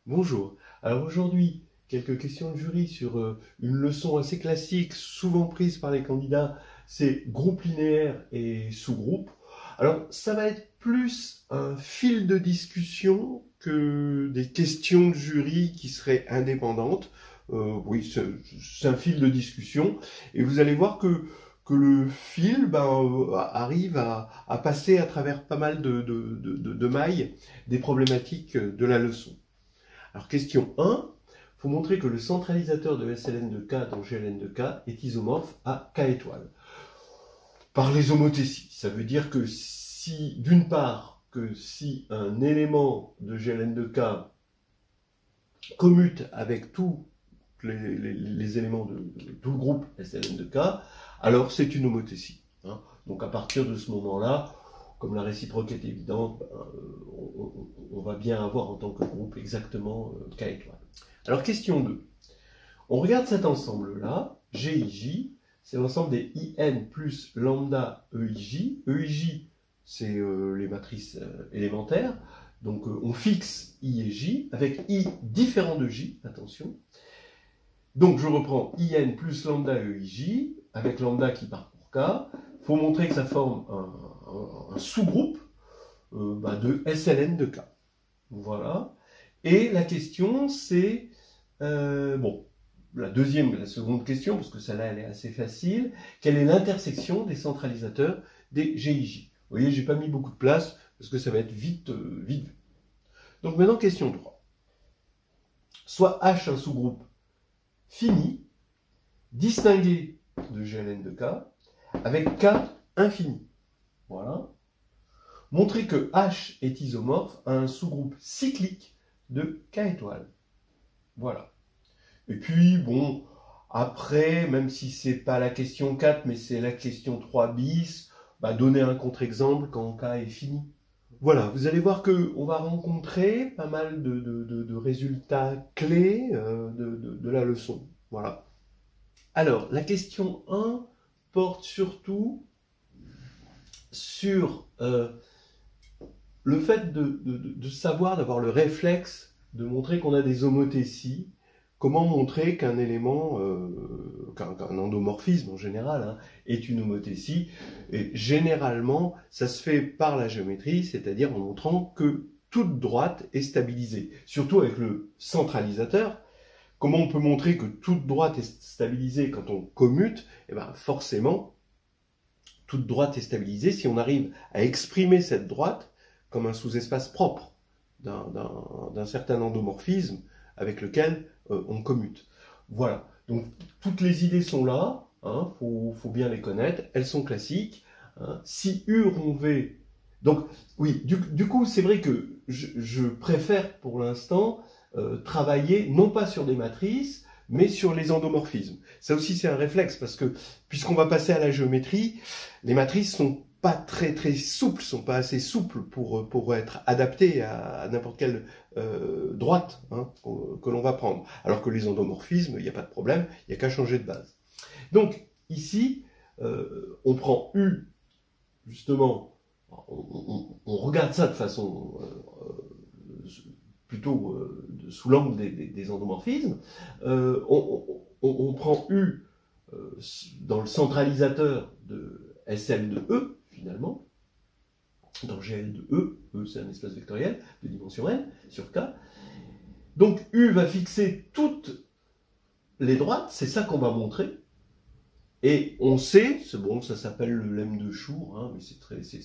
Bonjour. Alors aujourd'hui, quelques questions de jury sur une leçon assez classique, souvent prise par les candidats, c'est groupe linéaire et sous-groupe. Alors ça va être plus un fil de discussion que des questions de jury qui seraient indépendantes. Oui, c'est un fil de discussion et vous allez voir que le fil arrive à passer à travers pas mal de mailles des problématiques de la leçon. Alors question 1, il faut montrer que le centralisateur de SLN de K dans GLN de K est isomorphe à K étoile. Par les homothéties, ça veut dire que si, d'une part, que si un élément de GLN de K commute avec tous les éléments de tout le groupe SLN de K, alors c'est une homothétie. Donc à partir de ce moment-là, comme la réciproque est évidente, on va bien avoir en tant que groupe exactement K étoile. Alors question 2. On regarde cet ensemble-là, GIJ, c'est l'ensemble des IN plus lambda EIJ. EIJ, c'est les matrices élémentaires. Donc on fixe I et J, avec I différent de J, attention. Donc je reprends IN plus lambda EIJ, avec lambda qui part pour K. Il faut montrer que ça forme un sous-groupe de SLN de K. Voilà. Et la question, c'est... la seconde question, parce que celle-là, elle est assez facile. Quelle est l'intersection des centralisateurs des GIJ? Vous voyez, j'ai pas mis beaucoup de place, parce que ça va être vite vu. Donc maintenant, question 3. Soit H un sous-groupe fini, distingué de GLN de K, avec K infini. Voilà. Montrer que H est isomorphe à un sous-groupe cyclique de K étoile. Voilà. Et puis, bon, après, même si c'est pas la question 4, mais c'est la question 3 bis, donner un contre-exemple quand K est fini. Voilà, vous allez voir qu'on va rencontrer pas mal de résultats clés de la leçon. Voilà. Alors, la question 1 porte surtout sur le fait de savoir, d'avoir le réflexe de montrer qu'on a des homothéties. Comment montrer qu'un élément, qu'un endomorphisme en général, est une homothétie? Et généralement, ça se fait par la géométrie, c'est-à-dire en montrant que toute droite est stabilisée. Surtout avec le centralisateur. Comment on peut montrer que toute droite est stabilisée quand on commute? Eh bien, forcément, toute droite est stabilisée si on arrive à exprimer cette droite comme un sous-espace propre d'un certain endomorphisme avec lequel on commute. Voilà, donc toutes les idées sont là, faut bien les connaître, elles sont classiques. Si U rond V, donc oui, du coup c'est vrai que je préfère pour l'instant travailler non pas sur des matrices, mais sur les endomorphismes. Ça aussi c'est un réflexe, parce que puisqu'on va passer à la géométrie, les matrices sont pas très souples, sont pas assez souples pour être adaptées à n'importe quelle droite que l'on va prendre. Alors que les endomorphismes, il n'y a pas de problème, il n'y a qu'à changer de base. Donc ici, on prend U, justement, on regarde ça de façon plutôt sous l'angle des endomorphismes. On prend U dans le centralisateur de SL de E, finalement, dans GL de E, E c'est un espace vectoriel de dimension n sur K. Donc U va fixer toutes les droites, c'est ça qu'on va montrer. Et on sait, bon, ça s'appelle le lemme de Chour, mais c'est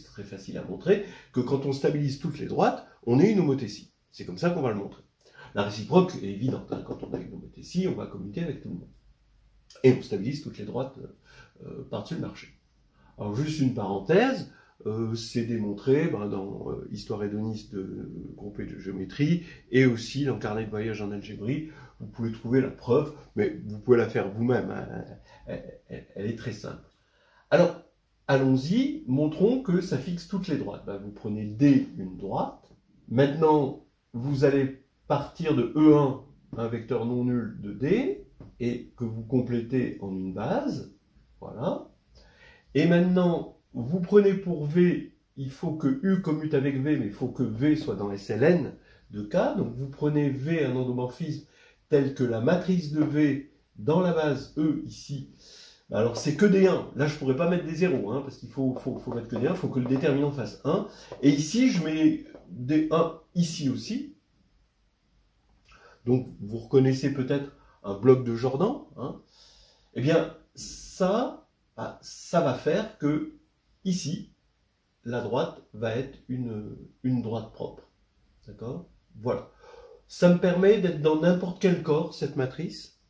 très facile à montrer, que quand on stabilise toutes les droites, on est une homothétie. C'est comme ça qu'on va le montrer. La réciproque est évidente, quand on a une homothétie, on va commuter avec tout le monde. Et on stabilise toutes les droites par-dessus le marché. Alors juste une parenthèse, c'est démontré dans Histoire hédoniste de groupe et de géométrie, et aussi dans Carnet de voyage en algébrie. Vous pouvez trouver la preuve, mais vous pouvez la faire vous-même, elle est très simple. Alors, allons-y, montrons que ça fixe toutes les droites. Vous prenez D, une droite. Maintenant, vous allez partir de E1, un vecteur non nul de D, et que vous complétez en une base. Voilà. Et maintenant, vous prenez pour V, il faut que U commute avec V, mais il faut que V soit dans SLN. de K. Donc vous prenez V, un endomorphisme tel que la matrice de V dans la base E ici. Alors c'est que des 1. Là je ne pourrais pas mettre des 0, hein, parce qu'il faut mettre que des 1, il faut que le déterminant fasse 1. Et ici je mets des 1 ici aussi. Donc vous reconnaissez peut-être un bloc de Jordan. Hein. Eh bien ça va faire que ici, la droite va être une droite propre. D'accord? Voilà. Ça me permet d'être dans n'importe quel corps, cette matrice.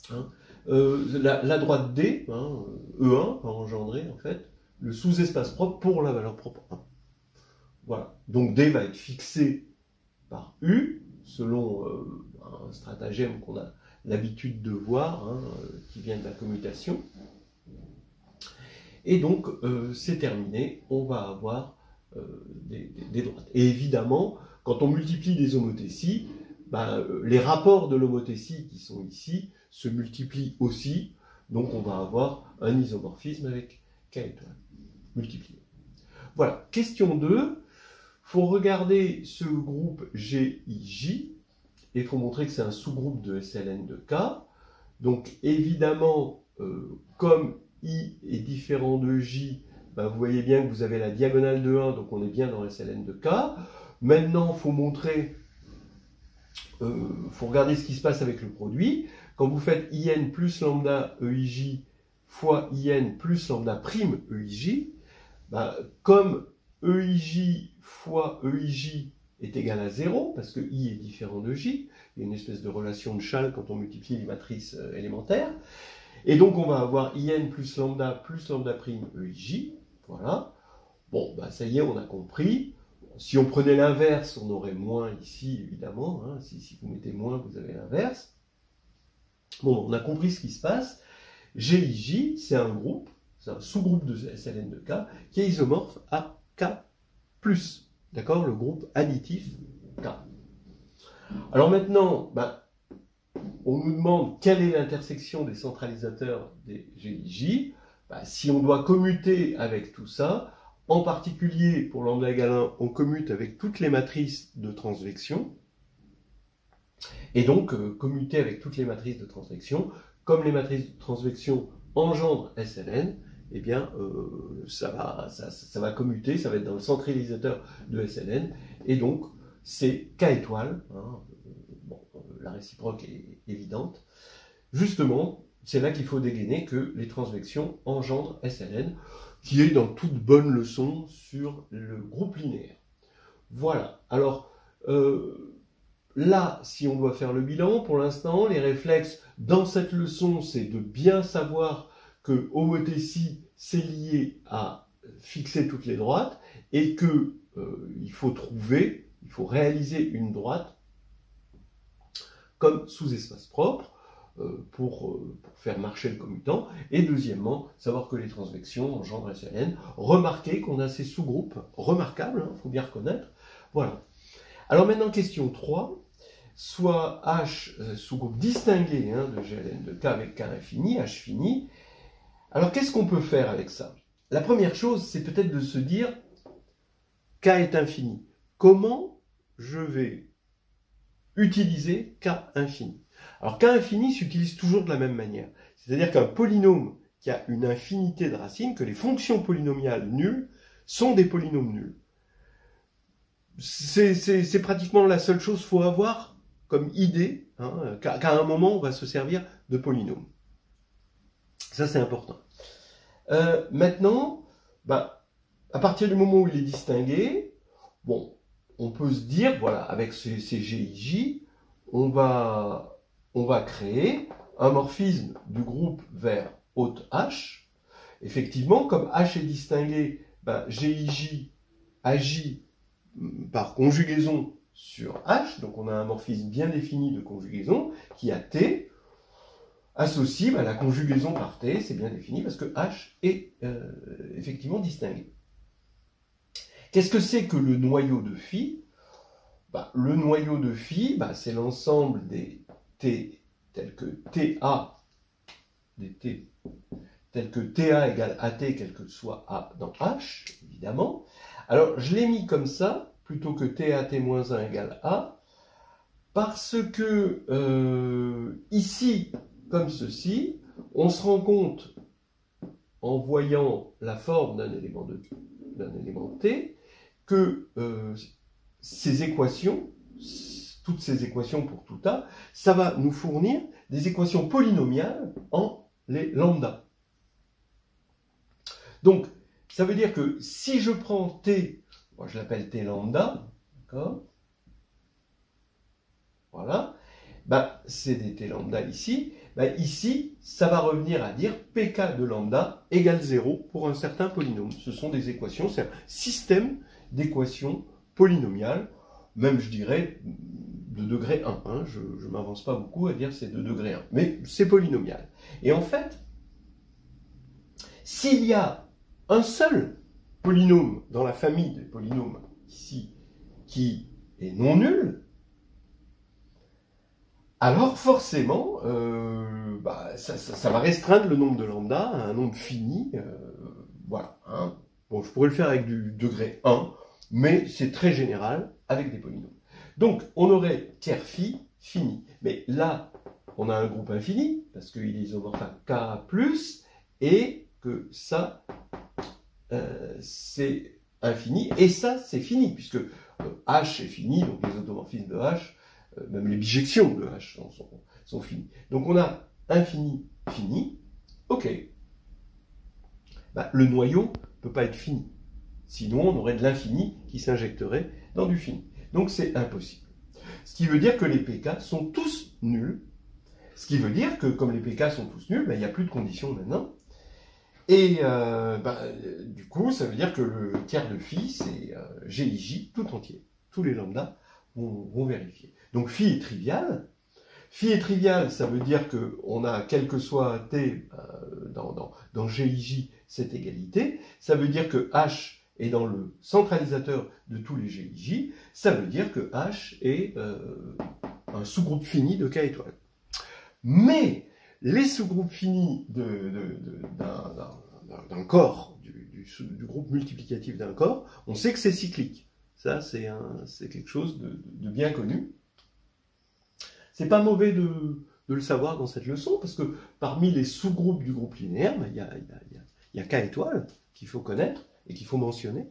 Hein. La droite D, hein, E1, va engendrer en fait le sous-espace propre pour la valeur propre 1. Voilà. Donc D va être fixé par U, selon un stratagème qu'on a l'habitude de voir, hein, qui vient de la commutation. Et donc, c'est terminé, on va avoir des droites. Et évidemment, quand on multiplie des homothéties, les rapports de l'homothétie qui sont ici se multiplient aussi. Donc, on va avoir un isomorphisme avec K étoile multiplié. Voilà. Question 2. Il faut regarder ce groupe GIJ et il faut montrer que c'est un sous-groupe de SLN de K. Donc, évidemment, comme I est différent de J, vous voyez bien que vous avez la diagonale de 1, donc on est bien dans SLN de K. Maintenant, il faut montrer, faut regarder ce qui se passe avec le produit. Quand vous faites IN plus lambda EIJ fois IN plus lambda prime EIJ, comme EIJ fois EIJ est égal à 0, parce que I est différent de J, il y a une espèce de relation de Schall quand on multiplie les matrices élémentaires. Et donc, on va avoir IN plus lambda prime EIJ. Voilà. Bon, ça y est, on a compris. Si on prenait l'inverse, on aurait moins ici, évidemment. Hein. Si vous mettez moins, vous avez l'inverse. Bon, on a compris ce qui se passe. GIJ, c'est un groupe, c'est un sous-groupe de SLN de K, qui est isomorphe à K+. D'accord? Le groupe additif K. Alors maintenant, on nous demande quelle est l'intersection des centralisateurs des GIJ. Si on doit commuter avec tout ça, en particulier pour lambda égale 1, on commute avec toutes les matrices de transvection. Et donc, commuter avec toutes les matrices de transvection, comme les matrices de transvection engendrent SLN, eh bien, ça va commuter, ça va être dans le centralisateur de SLN, et donc, c'est K étoile, hein, la réciproque est évidente. Justement, c'est là qu'il faut dégainer que les transvections engendrent SLN, qui est dans toute bonne leçon sur le groupe linéaire. Voilà. Alors, là, si on doit faire le bilan, pour l'instant, les réflexes dans cette leçon, c'est de bien savoir que homothétie, c'est lié à fixer toutes les droites, et que il faut réaliser une droite comme sous-espace propre pour faire marcher le commutant. Et deuxièmement, savoir que les transvections engendrent SLN. Remarquez qu'on a ces sous-groupes remarquables, il faut bien reconnaître. Voilà. Alors maintenant, question 3. Soit H, sous-groupe distingué de GLN de K avec K infini, H fini. Alors qu'est-ce qu'on peut faire avec ça? La première chose, c'est peut-être de se dire K est infini. Comment je vais utiliser K infini? Alors K infini s'utilise toujours de la même manière. C'est-à-dire qu'un polynôme qui a une infinité de racines, que les fonctions polynomiales nulles sont des polynômes nuls. C'est pratiquement la seule chose qu'il faut avoir comme idée, qu'à un moment on va se servir de polynôme. Ça c'est important. Maintenant, à partir du moment où il est distingué, bon, on peut se dire, voilà, avec ces GIJ, on va créer un morphisme du groupe vers haute H. Effectivement, comme H est distingué, GIJ agit par conjugaison sur H, donc on a un morphisme bien défini de conjugaison qui a T, associe la conjugaison par T, c'est bien défini parce que H est effectivement distingué. Qu'est-ce que c'est que le noyau de phi? Le noyau de phi, c'est l'ensemble des T tels que TA, des T tels que TA égale AT, quel que soit A dans H, évidemment. Alors, je l'ai mis comme ça, plutôt que TAT-1 égale A, parce que ici, comme ceci, on se rend compte, en voyant la forme d'un élément T, que ces équations, toutes ces équations pour tout A, ça va nous fournir des équations polynomiales en les lambda. Donc, ça veut dire que si je prends T, moi je l'appelle T lambda, d'accord? Voilà, ben, c'est des T lambda ici. Ben, ici, ça va revenir à dire PK de lambda égale 0 pour un certain polynôme. Ce sont des équations, c'est un système d'équations polynomiales, même je dirais de degré 1. Hein. Je ne m'avance pas beaucoup à dire c'est de degré 1, mais c'est polynomial. Et en fait, s'il y a un seul polynôme dans la famille des polynômes ici qui est non nul, alors forcément, ça va restreindre le nombre de lambda à un nombre fini. Voilà. Hein. Bon, je pourrais le faire avec du degré 1, mais c'est très général avec des polynômes. Donc, on aurait tiers phi fini. Mais là, on a un groupe infini, parce qu'il est isomorphe à K+, et que ça, c'est infini, et ça, c'est fini, puisque H est fini, donc les automorphismes de H, même les bijections de H sont finies. Donc on a infini, fini, ok. Ben, le noyau ne peut pas être fini. Sinon, on aurait de l'infini qui s'injecterait dans du fini. Donc c'est impossible. Ce qui veut dire que les pk sont tous nuls. Ce qui veut dire que comme les pk sont tous nuls, ben, il n'y a plus de conditions maintenant. Et du coup, ça veut dire que le tiers de phi, c'est GIJ tout entier. Tous les lambdas vont vérifier. Donc phi est trivial. Phi est trivial, ça veut dire qu'on a, quel que soit t dans GIJ, cette égalité. Ça veut dire que H est dans le centralisateur de tous les GIJ. Ça veut dire que H est un sous-groupe fini de K étoile. Mais les sous-groupes finis d'un corps, du groupe multiplicatif d'un corps, on sait que c'est cyclique. Ça, c'est quelque chose de bien connu. C'est pas mauvais de le savoir dans cette leçon, parce que parmi les sous-groupes du groupe linéaire, il y a K étoile qu'il faut connaître et qu'il faut mentionner.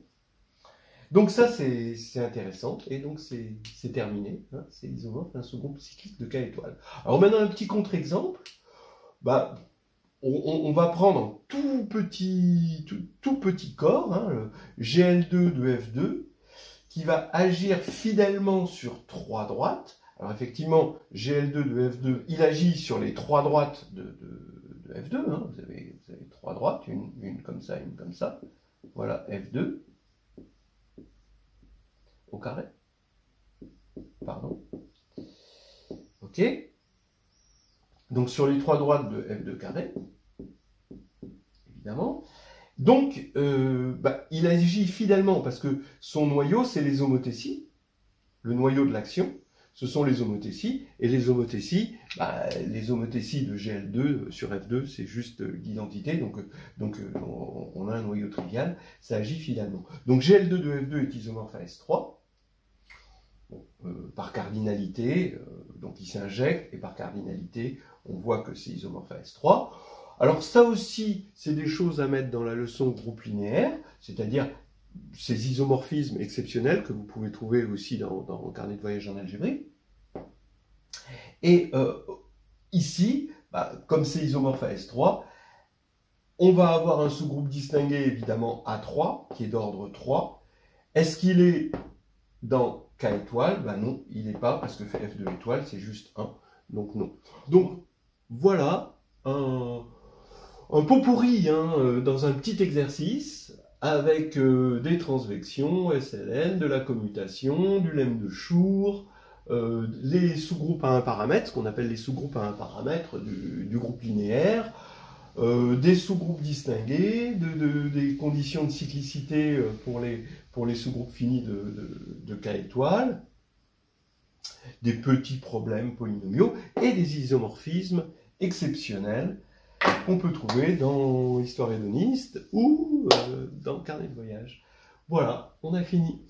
Donc ça, c'est intéressant, et donc c'est terminé. Hein, c'est isomorphe, un sous-groupe cyclique de K étoile. Alors maintenant, un petit contre-exemple. Bah, on va prendre un tout petit corps, hein, le GL2 de F2, qui va agir fidèlement sur 3 droites. Alors effectivement, GL2 de F2, il agit sur les 3 droites de F2. Hein. Vous avez 3 droites, une comme ça, une comme ça. Voilà F2 au carré. Pardon. Ok. Donc sur les 3 droites de F2 carré, évidemment. Donc, il agit fidèlement parce que son noyau, c'est les homothéties. Le noyau de l'action, ce sont les homothéties. Et les homothéties de GL2 sur F2, c'est juste l'identité. Donc on a un noyau trivial, ça agit fidèlement. Donc GL2 de F2 est isomorphe à S3. Bon, par cardinalité, donc il s'injecte, et par cardinalité, on voit que c'est isomorphe à S3. Alors ça aussi, c'est des choses à mettre dans la leçon groupe linéaire, c'est-à-dire ces isomorphismes exceptionnels que vous pouvez trouver aussi dans le carnet de voyage en algébrique. Et ici, comme c'est isomorphe à S3, on va avoir un sous-groupe distingué évidemment A3, qui est d'ordre 3. Est-ce qu'il est dans K étoile? Non, il n'est pas, parce que F2 étoile, c'est juste 1, donc non. Donc, voilà un pot pourri dans un petit exercice, avec des transvections, SLN, de la commutation, du lemme de Schur, les sous-groupes à un paramètre, ce qu'on appelle les sous-groupes à un paramètre du groupe linéaire, des sous-groupes distingués, des conditions de cyclicité pour les sous-groupes finis de K étoile, des petits problèmes polynomiaux et des isomorphismes exceptionnels qu'on peut trouver dans Histoire hédoniste ou dans Carnet de voyage. Voilà, on a fini.